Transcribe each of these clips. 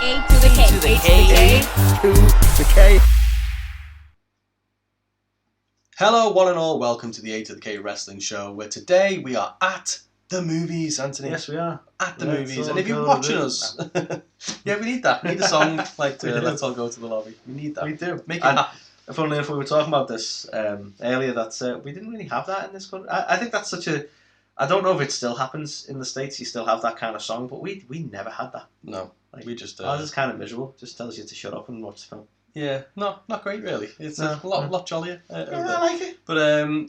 A to the K. to the K. A to the K. Hello, one and all. Welcome to the A2theK Wrestling Show, where today we are at the movies, Anthony. Yes, we are. At the Let's movies. all And if you're go watching to us, yeah, we need that. We need a song like We do. Let's All Go to the Lobby. We need that. We do. Make it And happen. if only if we were talking about this earlier, that we didn't really have that in this country. I think that's such a... I don't know if it still happens in the States. You still have that kind of song, but we never had that. No, Like, we just... ours is kind of miserable. Just tells you to shut up and watch the film. Yeah, no, not great really. It's No, a lot no. jollier. Yeah, I like it. But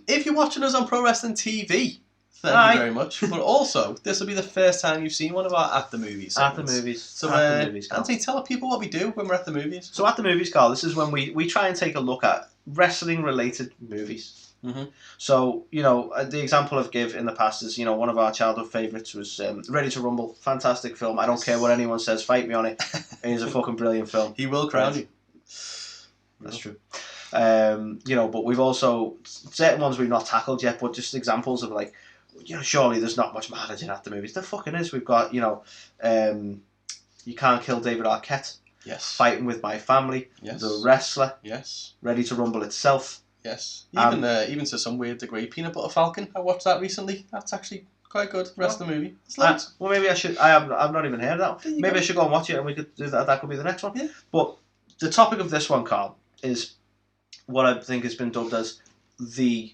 if you're watching us on Pro Wrestling TV, thank Hi. you very much. But also, this will be the first time you've seen one of our At the Movies At the segments. movies. So, At the movies, Carl. Anthony, tell people what we do when we're at the movies. So at the movies, Carl, this is when we try and take a look at wrestling-related movies. Mm-hmm. So, the example I've give in the past is, one of our childhood favourites was Ready to Rumble. Fantastic film. I don't care what anyone says. Fight me on it. It is a fucking brilliant film. He will crown you. That's true. But we've also... Certain ones we've not tackled yet, but just examples of, like, surely there's not much mileage in at the movies. There fucking is. We've got, You Can't Kill David Arquette. Yes. Fighting with My Family. Yes. The Wrestler. Yes. Ready to Rumble itself. Yes. Even to some weird degree, Peanut Butter Falcon. I watched that recently. That's actually quite good. Rest of the movie. It's loads. Well, maybe I should... I've not even heard of There that. you Maybe go. I should go and watch it and we could do that. That could be the next one. Yeah. But the topic of this one, Carl, is what I think has been dubbed as the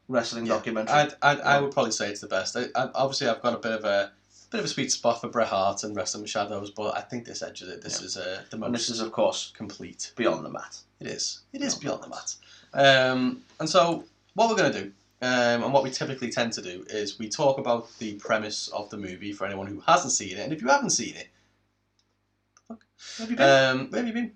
wrestling documentary. I would probably say it's the best. Obviously, I've got a bit of a sweet spot for Bret Hart and Wrestling with Shadows, but I think this edges it. This is the and most this is, of course, complete. Beyond the Mat. It is. It is beyond the mat. And so, what we're going to do, and what we typically tend to do, is we talk about the premise of the movie for anyone who hasn't seen it. And if you haven't seen it, Where have you been? where have you been?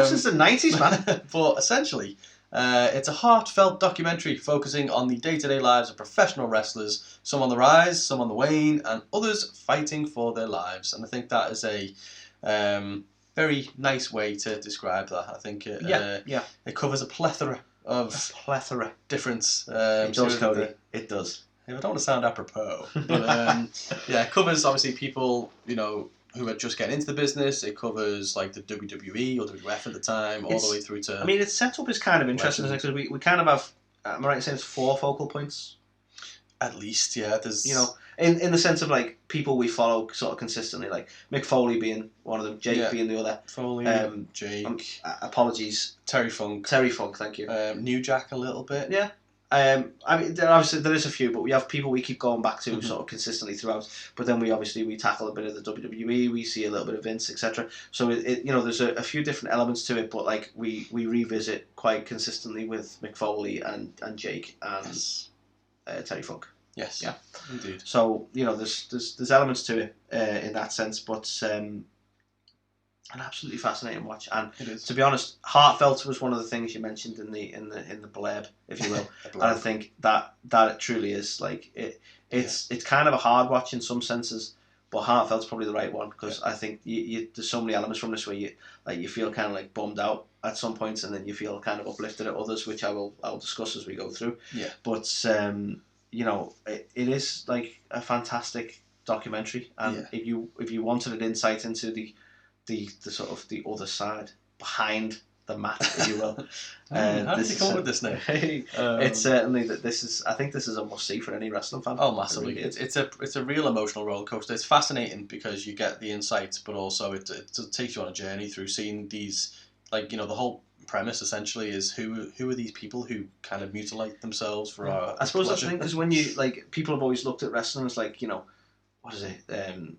Since the 90s, man. But essentially, it's a heartfelt documentary focusing on the day-to-day lives of professional wrestlers, some on the rise, some on the wane, and others fighting for their lives. And I think that is a very nice way to describe that. I think it covers a plethora of different... It does, Cody. It does. I don't want to sound apropos, but it covers obviously people, who are just getting into the business. It covers like the WWE or WWF at the time, all the way through to... I mean, its setup is kind of interesting because we kind of have... Am I right in saying it's 4 focal points? At least, yeah. There's... In the sense of like people we follow sort of consistently, like Mick Foley being one of them, Jake being the other. Foley, Jake... apologies. Terry Funk, thank you. New Jack a little bit. Yeah. I mean, there is a few, but we have people we keep going back to sort of consistently throughout. But then we tackle a bit of the WWE, we see a little bit of Vince, etc. So there's a few different elements to it, but like we revisit quite consistently with Mick Foley and Jake and Terry Funk. Yes. Yeah. Indeed. So there's elements to it in that sense, but an absolutely fascinating watch. And It is. to be honest, heartfelt was one of the things you mentioned in the blurb, if you will. And I think that it truly is like it's kind of a hard watch in some senses, but heartfelt's probably the right one because I think there's so many elements from this where you feel kind of like bummed out at some points and then you feel kind of uplifted at others, which I'll discuss as we go through. Yeah. But it is like a fantastic documentary, and if you wanted an insight into the sort of the other side behind the mat, if you will. How did you come up with this name? It's certainly that this is. I think this is a must see for any wrestling fan. Oh, massively! It really It's a real emotional roller coaster. It's fascinating because you get the insights, but also it takes you on a journey through seeing these, like the whole premise essentially is who are these people who kind of mutilate themselves for our I suppose that's pleasure. the thing, because when you like people have always looked at wrestling as like what is it?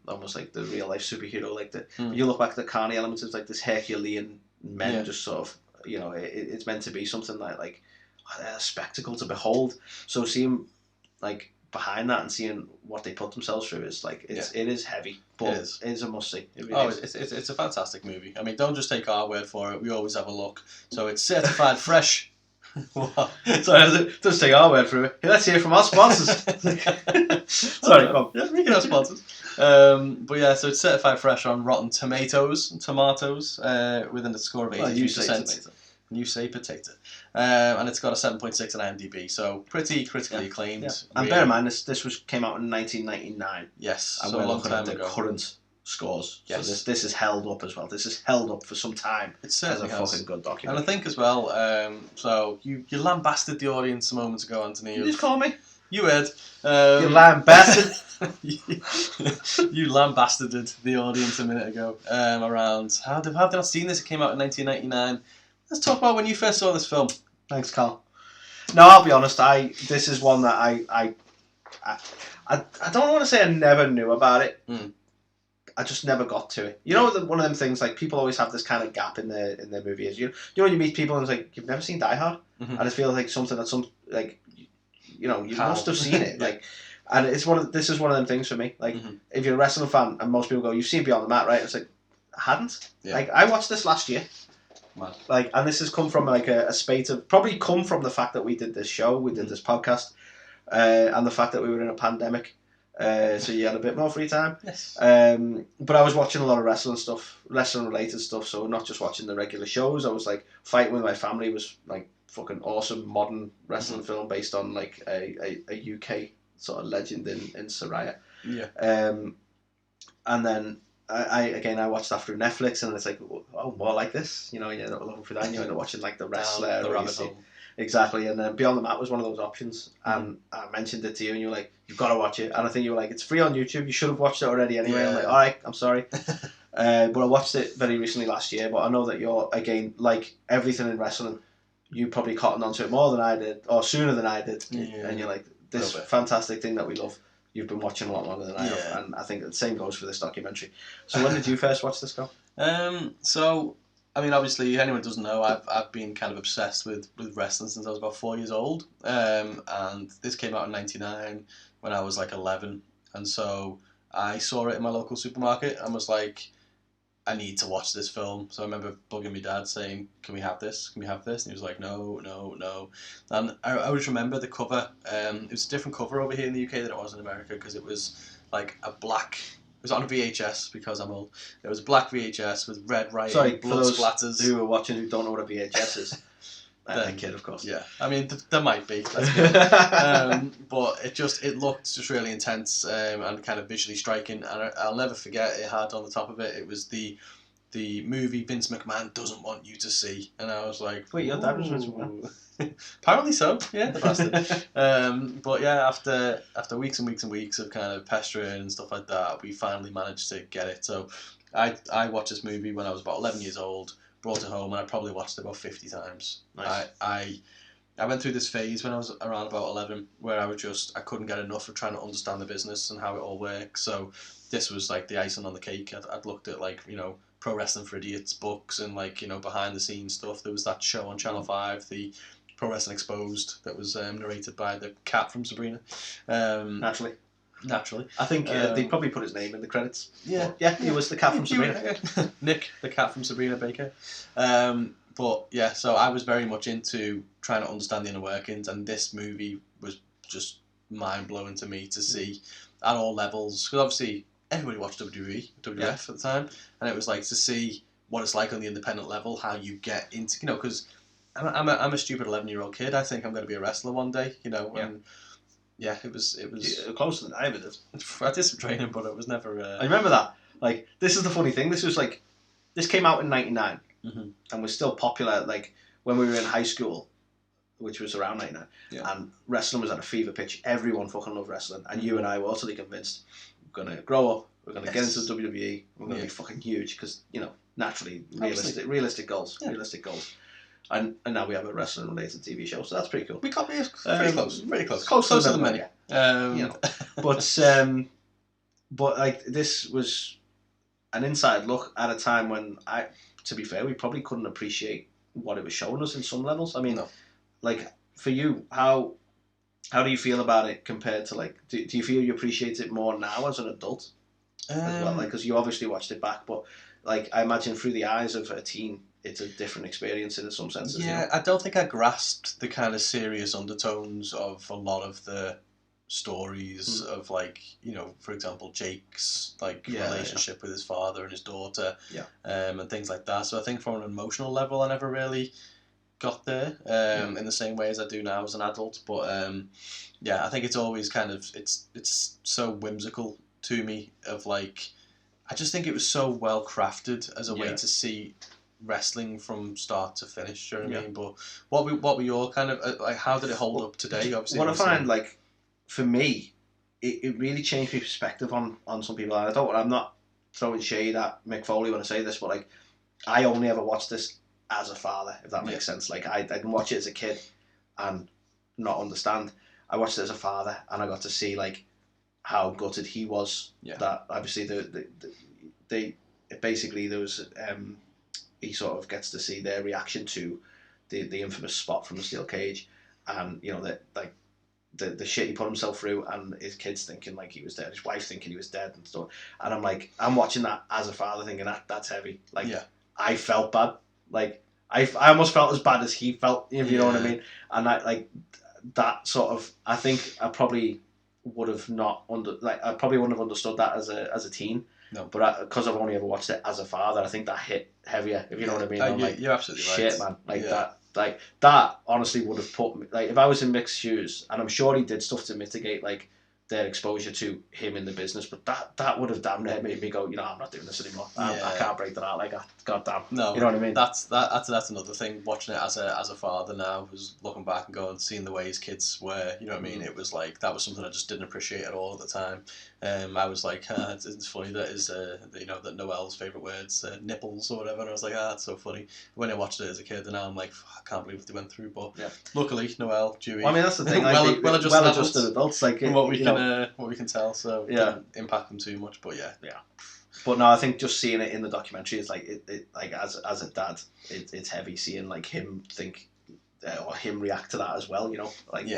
Almost like the real life superhero. Like when you look back at the carny elements, it's like this Herculean men just sort of it's meant to be something like a spectacle to behold. So seeing like behind that and seeing what they put themselves through is like it is heavy, but it is a must see. It really is. It's a fantastic movie. I mean, don't just take our word for it. We always have a look. So it's certified fresh. What? Sorry, just take our word for it. Let's hear from our sponsors. Sorry, come on. Yeah, we can have sponsors. But yeah, so it's certified fresh on Rotten Tomatoes, within a score of 83%. You say potato. And it's got a 7.6 on IMDb, so pretty critically acclaimed. Yeah. And bear in mind, this came out in 1999. Yes, And so we're a long looking time at the ago. current scores. Yes. So this is held up as well. This is held up for some time. It certainly as a has. fucking good And documentary. I think as well, so you lambasted the audience a moment ago, Anthony. You just call me. You heard. You lambasted. You lambasted the audience a minute ago around how did I seen this? It came out in 1999. Let's talk about when you first saw this film. Thanks, Carl. No, I'll be honest. This is one that I don't want to say I never knew about it. I just never got to it. You know, one of them things, like, people always have this kind of gap in their movie years. You know when you meet people and it's like, you've never seen Die Hard? And it feels like something that you must have seen it. Like, and this is one of them things for me. Like, if you're a wrestling fan and most people go, you've seen Beyond the Mat, right? It's like, I hadn't. Yeah. Like, I watched this last year. Mad. Like, and this has come from like a spate of, probably come from the fact that we did this show, we did this podcast, and the fact that we were in a pandemic. So you had a bit more free time. Yes. But I was watching a lot of wrestling related stuff. So not just watching the regular shows. I was like Fighting With My Family was like fucking awesome modern wrestling film based on like a UK sort of legend in Saraya. Yeah. And then I watched that through Netflix, and it's like, oh, more like this. You know, you're not looking for that. You end up watching like The Wrestler. The rabbit hole. Exactly, and then Beyond the Mat was one of those options, and I mentioned it to you, and you were like, "You've got to watch it." And I think you were like, "It's free on YouTube. You should have watched it already anyway." Yeah. I'm like, "All right, I'm sorry," but I watched it very recently last year. But I know that you're, again, like everything in wrestling, you probably cottoned onto it more than I did, or sooner than I did, and you're like, "This fantastic thing that we love, you've been watching a lot longer than I have," and I think the same goes for this documentary. So when did you first watch this, Carl? So, I mean, obviously, anyone who doesn't know, I've been kind of obsessed with wrestling since I was about 4 years old. And this came out in 99 when I was like 11. And so I saw it in my local supermarket and was like, I need to watch this film. So I remember bugging my dad saying, can we have this? Can we have this? And he was like, no. And I always remember the cover. It was a different cover over here in the UK than it was in America, because it was like a black... It was on a VHS, because I'm old. It was a black VHS with red writing, blood splatters. Who are watching who don't know what a VHS is. I'm a kid, of course. Yeah, I mean, there might be. But it looked just really intense and kind of visually striking. And I'll never forget, it had on the top of it, it was the movie Vince McMahon doesn't want you to see. And I was like, wait, your dad was Vince McMahon? Apparently so, yeah, the bastard. But yeah, after weeks and weeks and weeks of kind of pestering and stuff like that, we finally managed to get it. So I watched this movie when I was about 11 years old, brought it home, and I probably watched it about 50 times. Nice. I went through this phase when I was around about 11 where I couldn't get enough of trying to understand the business and how it all works. So this was like the icing on the cake. I'd looked at, like, you know, Pro Wrestling for Idiots books and, like, you know, behind the scenes stuff. There was that show on Channel 5, the Pro Wrestling Exposed, that was narrated by the cat from Sabrina. Naturally. I think they probably put his name in the credits. Yeah, he was the cat from Sabrina. Nick, the cat from Sabrina Baker. But yeah, so I was very much into trying to understand the inner workings, and this movie was just mind-blowing to me to see at all levels. Because obviously everybody watched WWF at the time, and it was like to see what it's like on the independent level, how you get into, you know, because I'm a stupid 11-year-old kid. I think I'm going to be a wrestler one day, you know. And yeah, it was closer than I ever did. I did some training, but it was never. I remember that. Like, this is the funny thing. This came out in '99, and was still popular. Like, when we were in high school, which was around '99, and wrestling was at a fever pitch. Everyone fucking loved wrestling, and you and I were utterly convinced we're gonna grow up. We're gonna get into the WWE. We're gonna be fucking huge, because, you know, naturally realistic goals. And now we have a wrestling related TV show, so that's pretty cool. We got pretty close. Closer than many. You know, but like, this was an inside look at a time when to be fair, we probably couldn't appreciate what it was showing us in some levels. I mean, like, for you, how do you feel about it compared to, like, do you feel you appreciate it more now as an adult as well? Like, because you obviously watched it back, but, like, I imagine through the eyes of a teen, it's a different experience in some senses. Yeah, you know? I don't think I grasped the kind of serious undertones of a lot of the stories of, like, you know, for example, Jake's relationship with his father and his daughter, and things like that. So I think from an emotional level, I never really got there in the same way as I do now as an adult. But I think it's always kind of it's so whimsical to me, of like I just think it was so well crafted as a way to see wrestling from start to finish. Do you know what I mean? But what were your kind of like? How did it hold up today? Obviously, what I find like for me, it really changed my perspective on some people. And I'm not throwing shade at Mick Foley when I say this, but like I only ever watched this as a father, if that makes sense. Like I didn't watch it as a kid and not understand. I watched it as a father, and I got to see like how gutted he was. That obviously they basically there was he sort of gets to see their reaction to the infamous spot from the steel cage, and you know that like the shit he put himself through, and his kids thinking like he was dead, his wife thinking he was dead and stuff. And I'm like, I'm watching that as a father thinking that's heavy. Like I felt bad. Like I almost felt as bad as he felt, if you know what I mean. And I like that sort of. I think I probably would have not I probably wouldn't have understood that as a teen. No. But because I've only ever watched it as a father, I think that hit heavier, if you know what I mean. I'm like, you're absolutely shit, right. Man. Like that honestly would have put me, like, if I was in Mick's shoes, and I'm sure he did stuff to mitigate like their exposure to him in the business, but that would have damn near made me go, you know, I'm not doing this anymore. I can't break that out. Like, God damn. No, you know what I mean. That's another thing. Watching it as a father now, was looking back and going, seeing the way his kids were. You know what I mean. It was like that was something I just didn't appreciate at all at the time. I was like, it's funny that is you know, that Noel's favourite words, nipples or whatever. And I was like, that's so funny. When I watched it as a kid, and now I'm like, I can't believe what they went through. But luckily, Noel, Dewey. Well, I mean, that's the thing. well-adjusted adults, like from what we can tell. So it didn't impact them too much. But yeah. But no, I think just seeing it in the documentary is like it like as a dad, it's heavy seeing like him think or him react to that as well. You know, like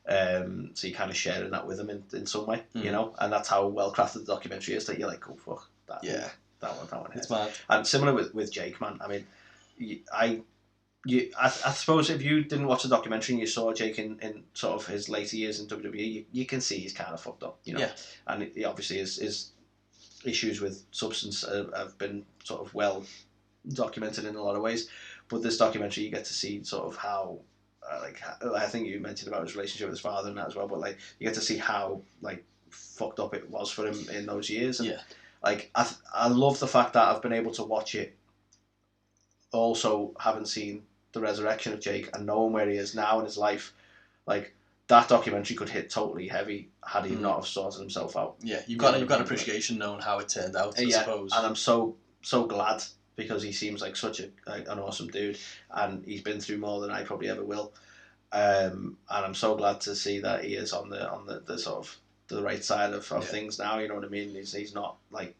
so you kind of sharing that with him in some way. You know, and that's how well crafted the documentary is. That you're like, oh fuck that. That one. It's mad. And similar with Jake, man. I mean, I suppose if you didn't watch the documentary and you saw Jake in sort of his later years in WWE, you can see he's kind of fucked up. You know, and he obviously is issues with substance have been sort of well documented in a lot of ways, but this documentary you get to see sort of how I think you mentioned about his relationship with his father and that as well, but like you get to see how like fucked up it was for him in those years. And like I love the fact that I've been able to watch it, also having seen the resurrection of Jake and knowing where he is now in his life. Like that documentary could hit totally heavy had he not have sorted himself out. Yeah, you've got appreciation knowing how it turned out, I suppose. And I'm so glad, because he seems like such an awesome dude, and he's been through more than I probably ever will. And I'm so glad to see that he is on the sort of the right side of things now. You know what I mean? He's not like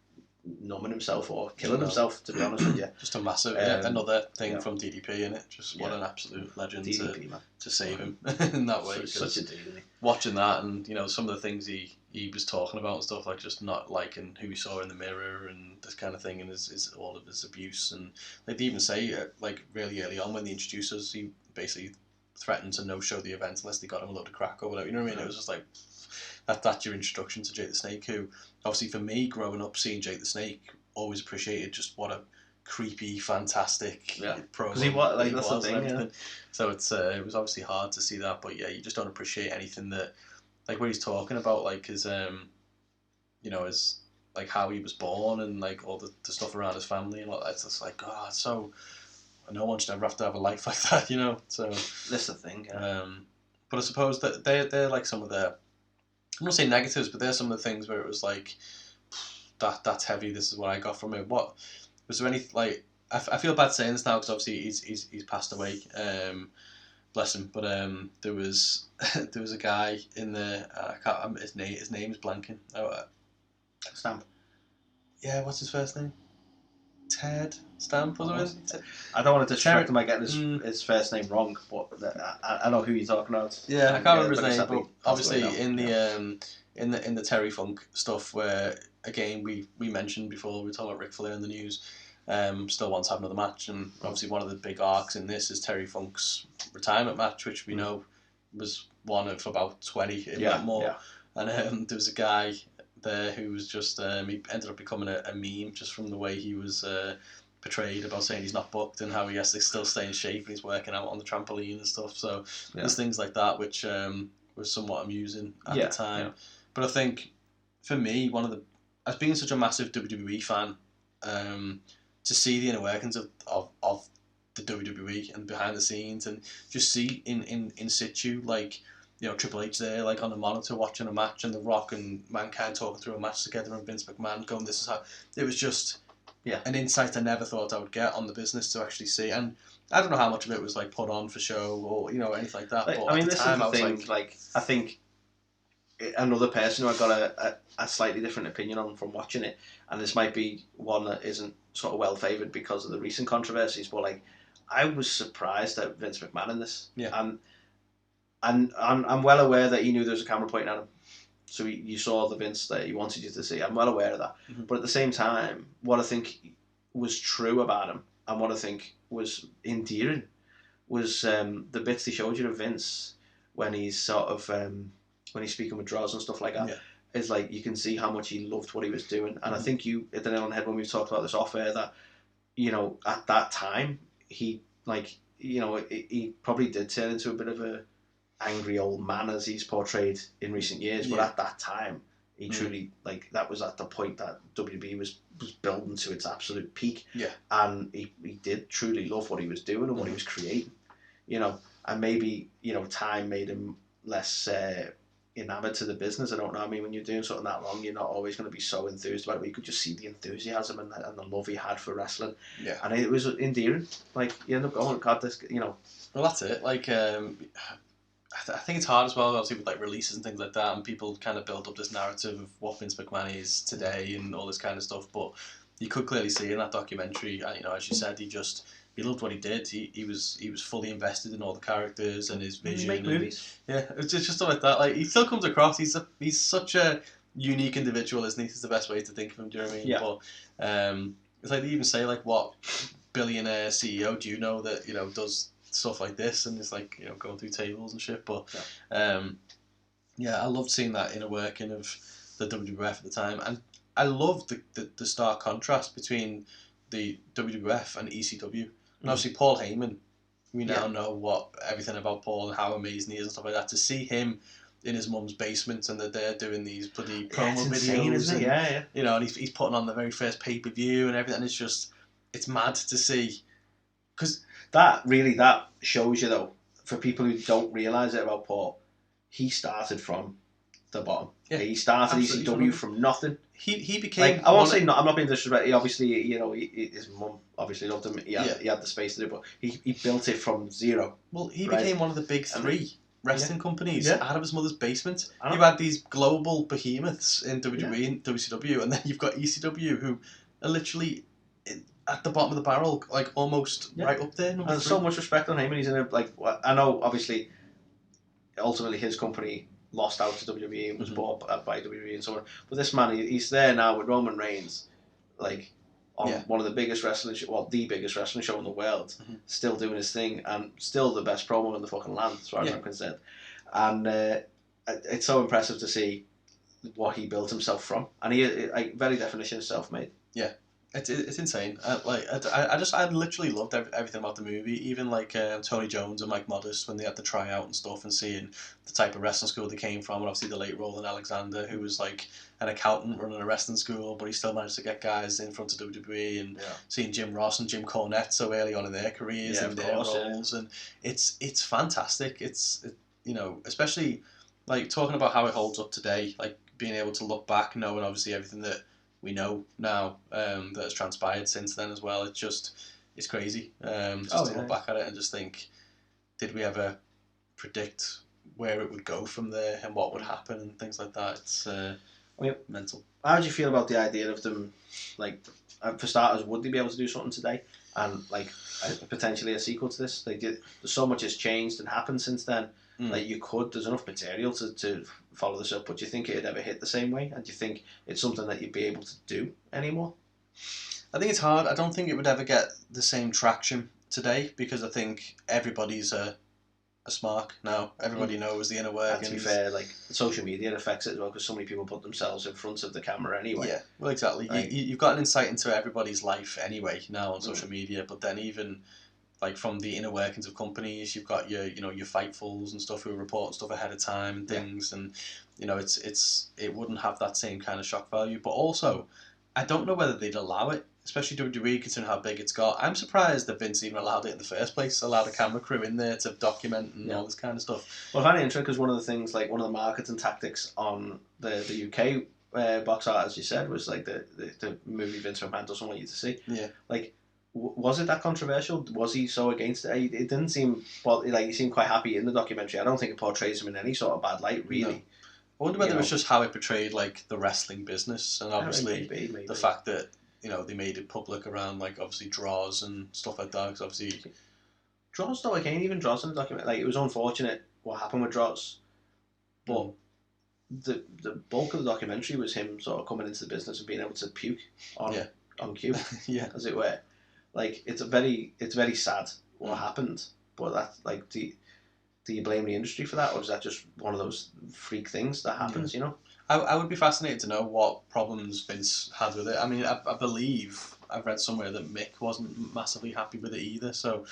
numbing himself or killing himself, to be honest with you. Just a massive another thing from DDP in it. Just what an absolute legend DDP, to save him in that way. Such a dude, isn't he? Watching that, and you know, some of the things he was talking about and stuff, like just not liking who he saw in the mirror and this kind of thing, and his all of his abuse. And they even say like really early on when they introduced us, he basically threatened to no-show the event unless they got him a load of crack or whatever. You know what I mean? It was just like that's your introduction to Jake the Snake, who obviously for me growing up seeing Jake the Snake, always appreciated just what a creepy, fantastic promo. Because he was like, that's the thing. So it was obviously hard to see that, but you just don't appreciate anything that, like what he's talking about, like his you know, his like how he was born and like all the stuff around his family and all that. It's just like, oh, it's so, no one should ever have to have a life like that, you know. So that's the thing. But I suppose that they're like some of the, I'm not saying negatives, but there's some of the things where it was like, that's heavy. This is what I got from it. What was there any like? I feel bad saying this now because obviously he's passed away. Bless him. But there was a guy in the I can't, his name is blanking. Stamp. Yeah, what's his first name? Ted Stamp, was it? I don't want to distract him by getting his first name wrong, but I know who you're talking about. Yeah, I can't remember his name, but obviously in the Terry Funk stuff, where again we mentioned before, we were talking about Ric Flair in the news, still wants to have another match, and obviously one of the big arcs in this is Terry Funk's retirement match, which we know was one of about 20, if not more. Yeah. And there was a guy there who was just he ended up becoming a meme just from the way he was portrayed, about saying he's not booked and how he has to still stay in shape and he's working out on the trampoline and stuff. So there's things like that which was somewhat amusing at the time. But I think for me, one of the as being such a massive WWE fan, to see the inner workings of the WWE and behind the scenes, and just see in situ, like, you know, Triple H there, like on the monitor watching a match, and The Rock and Mankind talking through a match together, and Vince McMahon going, "This is how." It was just an insight I never thought I would get on the business to actually see, and I don't know how much of it was like put on for show or, you know, anything like that. But I mean, at the time, I was thing, like, I think another person who I got a slightly different opinion on from watching it, and this might be one that isn't sort of well favoured because of the recent controversies, but like, I was surprised at Vince McMahon in this. And I'm well aware that he knew there was a camera pointing at him. So you saw the Vince that he wanted you to see. I'm well aware of that. Mm-hmm. But at the same time, what I think was true about him, and what I think was endearing, was the bits they showed you of Vince when he's sort of when he's speaking with Droz and stuff like that. It's like, you can see how much he loved what he was doing. And I think you hit the nail on the head when we talked about this off air, that, you know, at that time, he, like, you know, he probably did turn into a bit of a angry old man as he's portrayed in recent years, but at that time he truly, like, that was at the point that WWE was building to its absolute peak, and he did truly love what he was doing and what he was creating, you know. And maybe, you know, time made him less enamored to the business. I don't know. I mean, when you're doing something that long, you're not always going to be so enthused about it, but you could just see the enthusiasm and the love he had for wrestling, and it was endearing. Like, you end up going, God, this, you know. Well, that's it. Like, I think it's hard as well, obviously, with like releases and things like that, and people kind of build up this narrative of what Vince McMahon is today and all this kind of stuff. But you could clearly see in that documentary, you know, as you said, he loved what he did. He was fully invested in all the characters and his vision. Make movies. It's just stuff like that. Like, he still comes across. He's such a unique individual, isn't he? It's the best way to think of him. Do you know what I mean? Yeah. But it's like they even say, like, what billionaire CEO do you know that, you know, does stuff like this, and it's like, you know, going through tables and shit. But I loved seeing that inner working of the WWF at the time, and I loved the stark contrast between the WWF and ECW. And obviously Paul Heyman, we now know everything about Paul and how amazing he is and stuff like that. To see him in his mum's basement, and that they're doing these bloody promo videos, isn't it? And, you know, and he's putting on the very first pay-per-view and everything. It's just, it's mad to see, because that shows you, though, for people who don't realise it about Paul, he started from the bottom. He started ECW from nothing. He became, like, I won't say not. I'm not being disrespectful. He obviously, you know, his mum obviously loved him. He had the space to do it, but he built it from zero. Well, he became one of the big three wrestling companies out of his mother's basement. You had these global behemoths in WWE and WCW, and then you've got ECW, who are literally at the bottom of the barrel, like almost right up there. And so much respect on him, and he's in a, like, I know obviously ultimately his company lost out to WWE and was bought by WWE and so on, but this man, he's there now with Roman Reigns, like, on one of the biggest wrestling the biggest wrestling show in the world, still doing his thing, and still the best promo in the fucking land, as far as I'm concerned. And it's so impressive to see what he built himself from, and he, like, very definition of self-made. It's insane. I literally loved everything about the movie. Even like Tony Jones and Mike Modest, when they had the tryout and stuff, and seeing the type of wrestling school they came from, and obviously the late Roland Alexander, who was like an accountant running a wrestling school, but he still managed to get guys in front of WWE, and seeing Jim Ross and Jim Cornette so early on in their careers and their roles, and it's fantastic. It's you know, especially like talking about how it holds up today, like being able to look back, knowing obviously everything that we know now that has transpired since then as well. It's crazy. To look back at it and just think, did we ever predict where it would go from there and what would happen and things like that? It's mental. How do you feel about the idea of them, like, for starters, would they be able to do something today? And, like, potentially a sequel to this? So much has changed and happened since then. Like, there's enough material to follow this up, but do you think it'd ever hit the same way? And do you think it's something that you'd be able to do anymore? I think it's hard. I don't think it would ever get the same traction today, because I think everybody's a smark now. Everybody knows the inner workings. And to be fair, like, social media affects it as well, because so many people put themselves in front of the camera anyway. Yeah, well, exactly. You've got an insight into everybody's life anyway now on social media, but then even like from the inner workings of companies. You've got your your Fightfuls and stuff who are reporting stuff ahead of time and things, and it wouldn't have that same kind of shock value. But also, I don't know whether they'd allow it, especially WWE considering how big it's got. I'm surprised that Vince even allowed it in the first place. Allowed a camera crew in there to document and all this kind of stuff. Well, I find it interesting because one of the things, like one of the marketing tactics on the UK box art, as you said, was like the movie Vince McMahon doesn't want you to see. Yeah. Like, was it that controversial? Was he so against it? It didn't seem, well, like he seemed quite happy in the documentary. I don't think it portrays him in any sort of bad light, really. No. I wonder whether it was just how it portrayed like the wrestling business, and obviously maybe. The fact that they made it public around like obviously draws and stuff like that. Because obviously draws, though, again, even draws in the document, like it was unfortunate what happened with draws, but the bulk of the documentary was him sort of coming into the business and being able to puke on cue, as it were. Like it's very sad what happened, but that, like, do you blame the industry for that, or is that just one of those freak things that happens? I would be fascinated to know what problems Vince had with it. I mean, I believe I've read somewhere that Mick wasn't massively happy with it either, so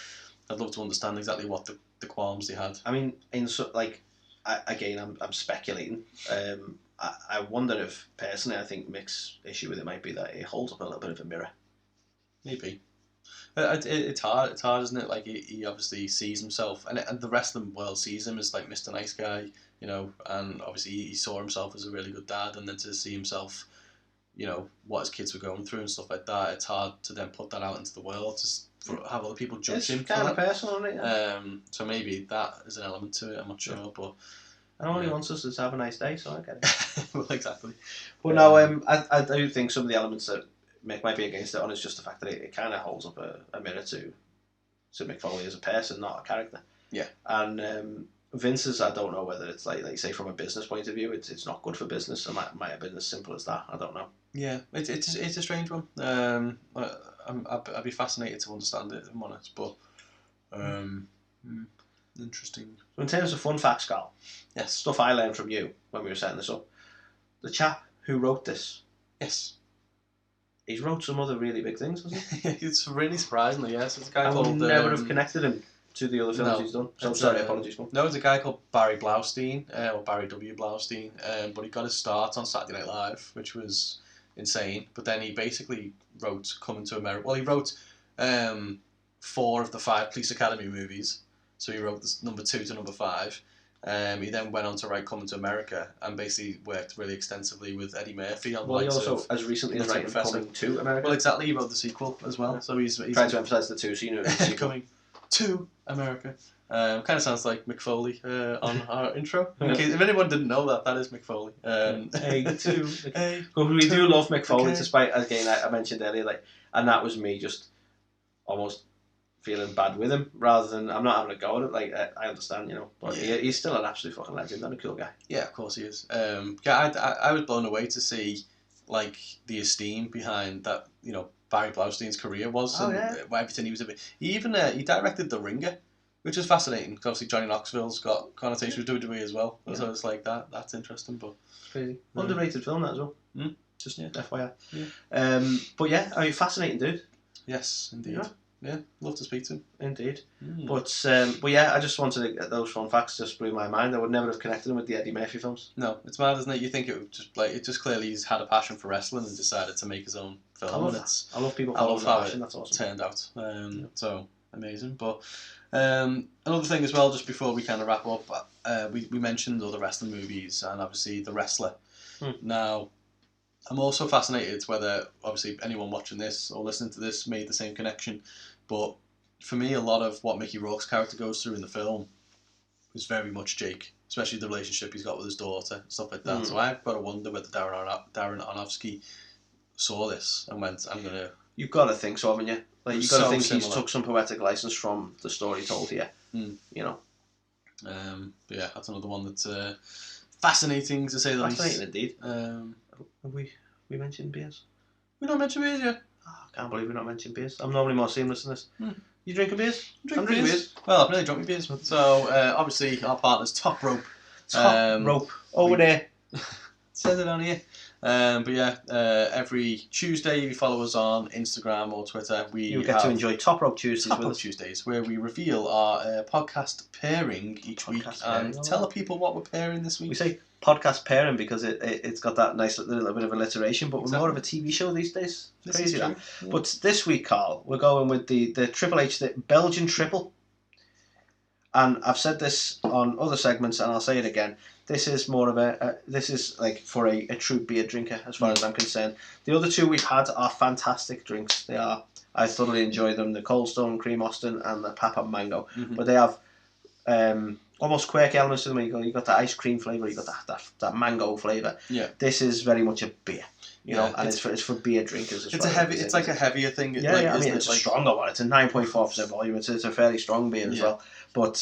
I'd love to understand exactly what the qualms they had. I mean, I'm speculating. I wonder if, personally, I think Mick's issue with it might be that it holds up a little bit of a mirror. Maybe. It's hard, isn't it? Like, he obviously sees himself, and the rest of the world sees him as like Mr. Nice Guy, and obviously he saw himself as a really good dad, and then to see himself, what his kids were going through and stuff like that, it's hard to then put that out into the world, have other people judge him. It's kind of personal, isn't it? So maybe that is an element to it, I'm not sure, but... And all he wants us is to have a nice day, so I get it. Well, exactly. But no, I do think some of the elements that Mick might be against it on is just the fact that it kind of holds up a mirror to Mick Foley as a person, not a character. Yeah. And Vince's, I don't know whether it's like say from a business point of view, it's not good for business. It might have been as simple as that. I don't know. Yeah, it's a strange one. I'd be fascinated to understand it, if I'm honest, but interesting. So in terms of fun facts, Carl, yes, stuff I learned from you when we were setting this up. The chap who wrote this, yes, he's wrote some other really big things, hasn't he? It's really surprisingly, yes. It's a guy I called... would never have connected him to the other films he's done. So sorry, apologies. No, it's a guy called Barry Blaustein, or Barry W. Blaustein, but he got his start on Saturday Night Live, which was insane. But then he basically wrote Coming to America. Well, he wrote 4 of the 5 Police Academy movies. So he wrote this number 2 to number 5. He then went on to write Coming to America and basically worked really extensively with Eddie Murphy on. Well, he also, as recently as writing Coming to America. Well, exactly. He wrote the sequel as well. So he's trying to emphasise the 2, so you know it's the sequel. Coming to America. Kind of sounds like Mick Foley on our intro. If anyone didn't know that, that is Mick Foley. A2. Well, we do love Mick Foley, despite, again, I mentioned earlier, like, and that was me just almost feeling bad with him, rather than, I'm not having a go at it. Like, I understand, but he's still an absolute fucking legend and a cool guy. Yeah, of course he is. I was blown away to see like the esteem behind that. Barry Blaustein's career was, everything he was. He even he directed The Ringer, which is fascinating because obviously Johnny Knoxville's got connotations with WWE as well. Yeah. So it's like that. That's interesting, but crazy. Underrated film that as well. Just FYI. Yeah. But yeah, I mean, fascinating dude. Yes, indeed. Yeah, love to speak to him. Indeed. But yeah, I just wanted to get those fun facts. Just blew my mind. I would never have connected him with the Eddie Murphy films. No, it's mad, isn't it? You think it would just clearly he's had a passion for wrestling and decided to make his own film. I love people. I love how passion. That's awesome. Turned out. So amazing. But another thing as well, just before we kind of wrap up, we mentioned other wrestling movies and obviously The Wrestler. Now, I'm also fascinated whether obviously anyone watching this or listening to this made the same connection. But for me, a lot of what Mickey Rourke's character goes through in the film is very much Jake, especially the relationship he's got with his daughter, stuff like that. So I've got to wonder whether Darren Aronofsky saw this and went, I'm going to... You've got to think so, haven't you? Like, you've got to think he's took some poetic license from the story told here, But yeah, that's another one that's fascinating, to say the least. Fascinating indeed. Have we mentioned beers? We don't mention beers yet. I can't believe we're not mentioning beers. I'm normally more seamless than this. You drinking beers? I'm drinking beers. Well, I've nearly drunk my beers. So, obviously, our partner's Top Rope. Top Rope. Over there. Says it on here. But yeah, every Tuesday, if you follow us on Instagram or Twitter, you get to enjoy Top Rope Tuesdays Top with Rope us. Tuesdays, where we reveal our podcast pairing each week and tell the people what we're pairing this week. We say podcast pairing because it's got that nice little bit of alliteration, but we're more of a TV show these days. It's crazy that. Yeah. But this week, Carl, we're going with the Triple H, the Belgian Triple. And I've said this on other segments, and I'll say it again. This is more of this is like for a true beer drinker, as far as I'm concerned. The other two we've had are fantastic drinks. They are. I thoroughly enjoy them. The Cold Stone Cream Austin and the Papa Mango. Mm-hmm. But they have almost quirky elements to them. You got the ice cream flavour. You got that mango flavour. Yeah. This is very much a beer. You know, and it's for beer drinkers. It's like a heavier thing. I mean, it's a stronger one. It's a 9.4% volume. It's a fairly strong beer as well. But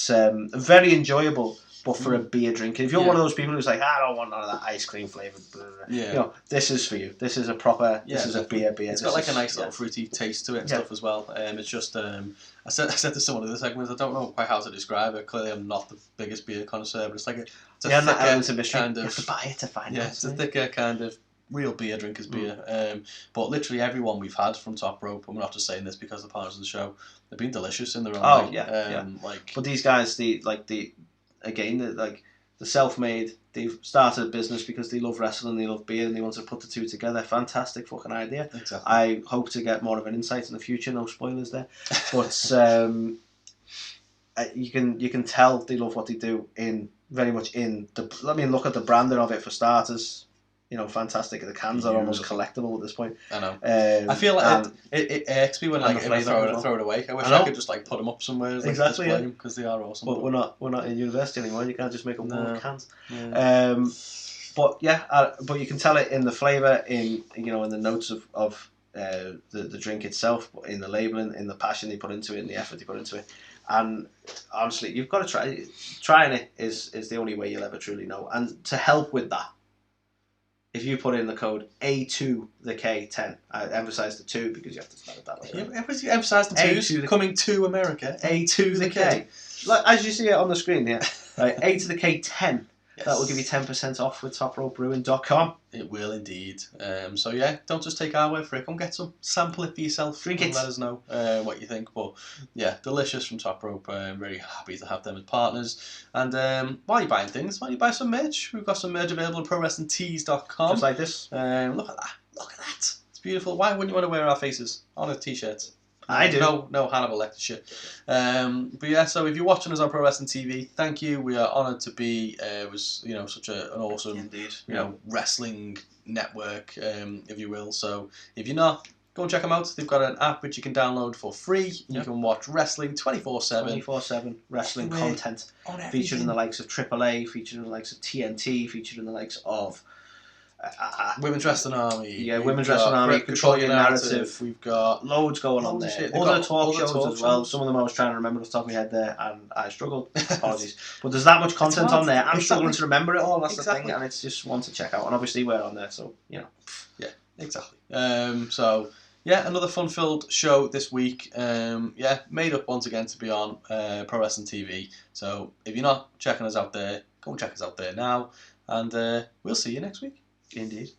very enjoyable. But for a beer drinker, if you're one of those people who's like, I don't want none of that ice cream flavoured, you know, this is for you. This is a proper. This is a beer. It's got like a nice little fruity taste to it and stuff as well. It's just I said to someone in the segments, I don't know quite how to describe it. Clearly, I'm not the biggest beer connoisseur, but it's like it's a thicker kind of. You have to buy it to find out. It's a thicker kind of real beer drinker's beer. But literally everyone we've had from Top Rope, and we're not just saying this because the partners of the show, they've been delicious in their own way. But these guys, the self-made, they've started a business because they love wrestling, they love beer, and they want to put the two together. Fantastic fucking idea. Exactly. I hope to get more of an insight in the future. No spoilers there, but you can tell they love what they do very much in the. I mean, look at the branding of it for starters. You know, fantastic. The cans are almost collectible at this point. I know. I feel like it irks me when like I throw it away. I wish I could just like put them up somewhere. Exactly, because they are awesome. But we're not in university anymore. You can't just make them more cans. Yeah. But you can tell it in the flavour, in the notes of the drink itself, in the labelling, in the passion they put into it, in the effort they put into it. And honestly, you've got to try it. Trying it is the only way you'll ever truly know. And to help with that, if you put in the code A2theK10, I emphasise the 2 because you have to spell it that way. Right? You emphasise the 2's coming to America. A2theK. Like, as you see it on the screen here, right, A2theK10. Yes. That will give you 10% off with topropebrewing.com. It will indeed. So yeah, don't just take our word for it. Come get some, sample it for yourself. Drink it. Let us know what you think. But yeah, delicious from Top Rope. I'm very happy to have them as partners. And while you're buying things, why don't you buy some merch? We've got some merch available at prowrestlingtees.com. Just like this. Look at that. Look at that. It's beautiful. Why wouldn't you want to wear our faces on a t-shirt? I do. No Hannibal Lecter shit. But yeah, so if you're watching us on Pro Wrestling TV, thank you. We are honoured to be such an awesome Indeed. Wrestling network, if you will. So if you're not, go and check them out. They've got an app which you can download for free. You can watch wrestling 24/7. 24/7 wrestling content featured in the likes of AAA, featured in the likes of TNT, featured in the likes of Women's Wrestling Army. Yeah, Women's Wrestling Army. Control Your Narrative. We've got loads going on there. Other talk shows as well. Some of them I was trying to remember off the top of my head there, and I struggled. Apologies. But there's that much content on there. I'm struggling to remember it all. That's the thing, and it's just one to check out. And obviously we're on there, so Yeah, exactly. So yeah, another fun-filled show this week. Made up once again to be on Pro Wrestling TV. So if you're not checking us out there, go and check us out there now, and we'll see you next week. Indeed.